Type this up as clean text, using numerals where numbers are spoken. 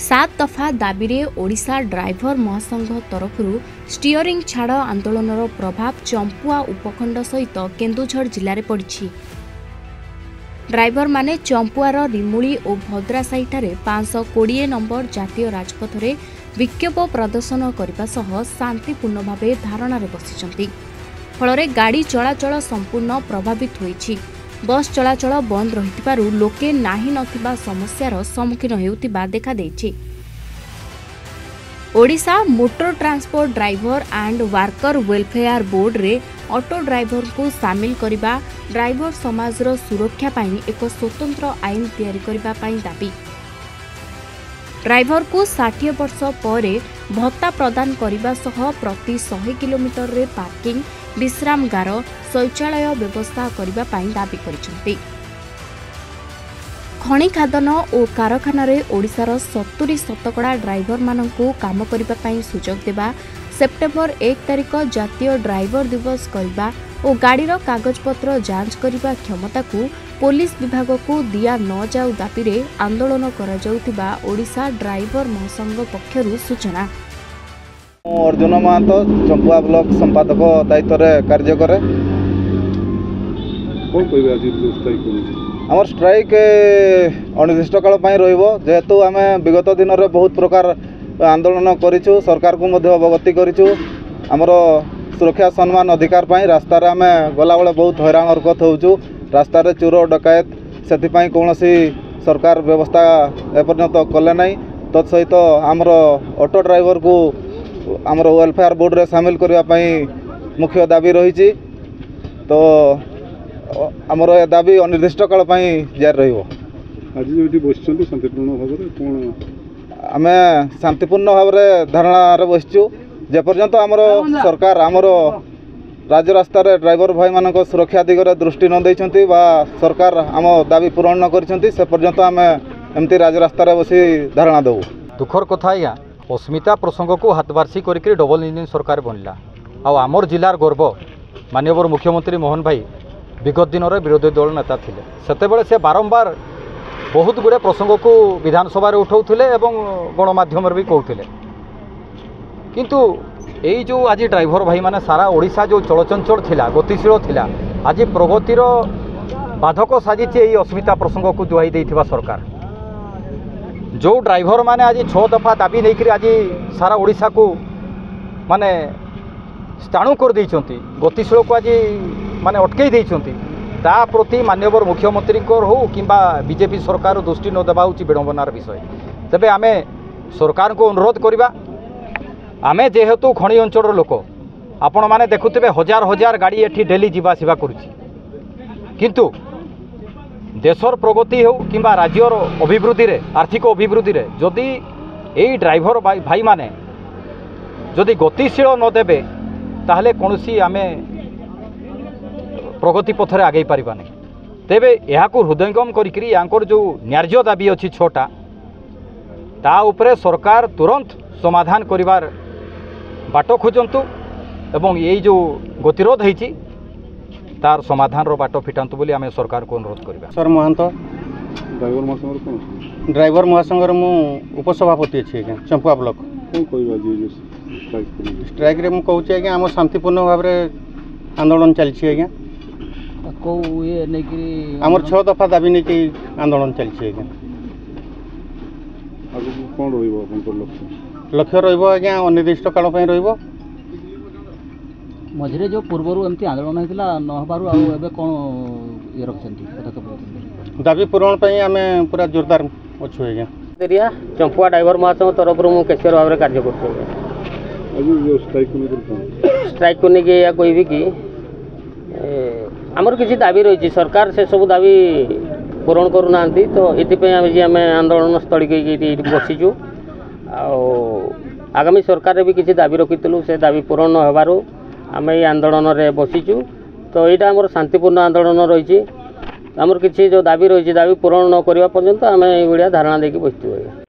सात दफा दाबी रे ओडिशा ड्राइवर महासंघ तरफ स्टीयरिंग छाड़ आंदोलन प्रभाव चंपुआ उपखंड सहित केन्दुझर जिले में पड़ी। ड्राइवर माने चंपुआर रिमुली और भद्रासाईठारे 520 नंबर जातीय राजपथ में विक्षोभ प्रदर्शन करने सह शांतिपूर्ण भाव धारणा बसिଛନ୍ତି। फल गाड़ी चलाचल संपूर्ण प्रभावित होईछि। बस चलाचल बंद रहिथिबारु लोके नाही नथिबा समस्यार सम्मुखीन हेउथिबा देखा देछि। Odisha motor transport driver and worker welfare board रे ऑटो ड्राइवर को सामिल करिबा ड्राइवर समाजर सुरक्षा पाई एक स्वतंत्र आईन तैयारी करिबा पाई दाबी। ड्राइवर को 60 वर्ष पर भत्ता प्रदान करने सह प्रति 100 किलोमीटर रे पार्किंग विश्रामगार शौचालय व्यवस्था करने दाबी करिसेंति। खनि खादन और कारखाना रे ओडिशार 70 शतकड़ा ड्राइवर मानकु काम करबा पाई सुजोग देबा, सेप्टेम्बर 1 तारिख जातीय ड्राइवर दिवस करबा और गाड़ीर कागजपत्र जांच करबा क्षमता को पुलिस विभाग को दिया न जाऊ दाबी रे आंदोलन करा जाउथिबा ओडिशा ड्राइवर महासंघ पक्षरु सूचना। अर्जुन महातो चंपुआ ब्लॉक संपादक दायित्व रे कार्य करे। कोन कहबे आज स्ट्राइक कोन आमर स्ट्राइक अनिर्दिष्ट काल पई रहइबो, जेहेतु आमे विगत दिन रे बहुत प्रकार आंदोलन करिछु, सरकार को मध्ये अवगति करिछु। आमर सुरक्षा सम्मान अधिकार पई रास्ता रे आमे गला बेले बहुत हैरान हरकत होउछु। रास्ता रे चोर डकायत सेति पई कोनोसी सरकार व्यवस्था एपर्यंत कले नाही। तत्सहित आमर ऑटो ड्राइवर को आमर वेलफेयर बोर्ड रे शामिल करबा पई मुख्य दाबी रही। तो आमर ए दाबी अनिर्दिष्ट काल पई जारी रहिबो। आज जेटी बसचंती शांतिपूर्ण भाव रे कोन आमे शांतिपूर्ण भाव रे धारणा रे बसचु। जे पर्यंत आमर सरकार आमर राज्य रास्ता रे ड्राइवर भाई मानक सुरक्षा दिगरे दृष्टि न दैछंती बा सरकार आम दाबी पूरण न करिसंती से पर्यंत आमे एमती राज्य रास्ता रे बसी धारणा दउ। दुखर कथा या अस्मिता प्रसंग को हाथबारसी करके डबल इंजिन सरकार बनला। आमर जिलार गर्व माननीय मुख्यमंत्री मोहन भाई विगत दिन में विरोधी दल नेता थिले। सेतेबेले से बारंबार बहुत गुड़े प्रसंग को विधानसभा उठाउथिले एवं गणमाध्यम भी कहते, किंतु यही जो आज ड्राइवर भाई माने सारा ओडिशा जो चलचंचल थिला गतिशील थिला आज प्रगतिर बाधक साजिश यही अस्मिता प्रसंग को दुहाई देथिबा सरकार। जो ड्राइवर माने आज 6 दफा दाबी नहीं आज सारा ओडिशा को माने स्थाणु कर देइछंती, गतिशील को आज माने अटकई देइछंती। ता प्रति माननीय मुख्यमंत्री हो किंबा बीजेपी सरकार दृष्टि न देबा होची विडंबनार विषय। तबे आमे सरकार को अनुरोध करिबा, आमे जेहेतु खनि अंचल लोक आपण माने देखुथिबे हजार हजार गाड़ी एठी डेली जीवा सेवा करूची, किंतु देशर प्रगति हो किंबा राज्यर अभिवृद्धि रे आर्थिक अभिवृद्धि रे जदि एई ड्राइवर भाई माने जदि गतिशील न देबे ताहले कोनोसी आमे प्रगति पथरे आगे पारिबा नहीं। तेबे याकू हृदयंगम करिकरी यांकर जो न्याय्य दाबी अछि 6टा ता उपरे सरकार तुरंत समाधान करिवार बाट खोजंतु एवं यही जो गतिरोध होती तार समाधान रो बाट फिटांतु बोली आमे सरकार को अनुरोध करिबा। सर महंत ड्राइवर महासंघ मु उपसभापति अछि आज्ञा चंपुआ ब्लॉक। कोन कहबा जे स्ट्राइक रे मु कहूछि आज्ञा हम शांतिपूर्ण भाव रे आंदोलन चलछि आज्ञा। को ये नै कि हमर 6 दफा दाबी नै कि आंदोलन चलछि आज्ञा। आज कोन रहइबो आपन लक्ष्य लक्ष्य रहइबो आज्ञा अनिर्दिष्ट काल पई रहइबो। मझे जो पूर्व एमती आंदोलन होता नहबार आबे कौन ये रखते दाबी पूरण पर आम पूरा जोरदार अच्छु आज्ञा। एरिया चंपुआ ड्राइवर महासंघ तरफ कैशियर भाव में कार्य कर स्ट्राइक को लेकिन या कहबी कि आमर किसी दाबी रही सरकार से सब दाबी पूरण करूना तो ये आम आंदोलन स्थल के बसीचु। आगामी सरकार भी किसी दाबी रखीलु से दाबी पूरण न होबारु आम ये आंदोलन रे बसीचु। तो यहाँ आमर शांतिपूर्ण आंदोलन रही आमर किसी जो दाबी रही दाबी पूरण न करने पर्यंत आम ये धारणा देकी बसचु।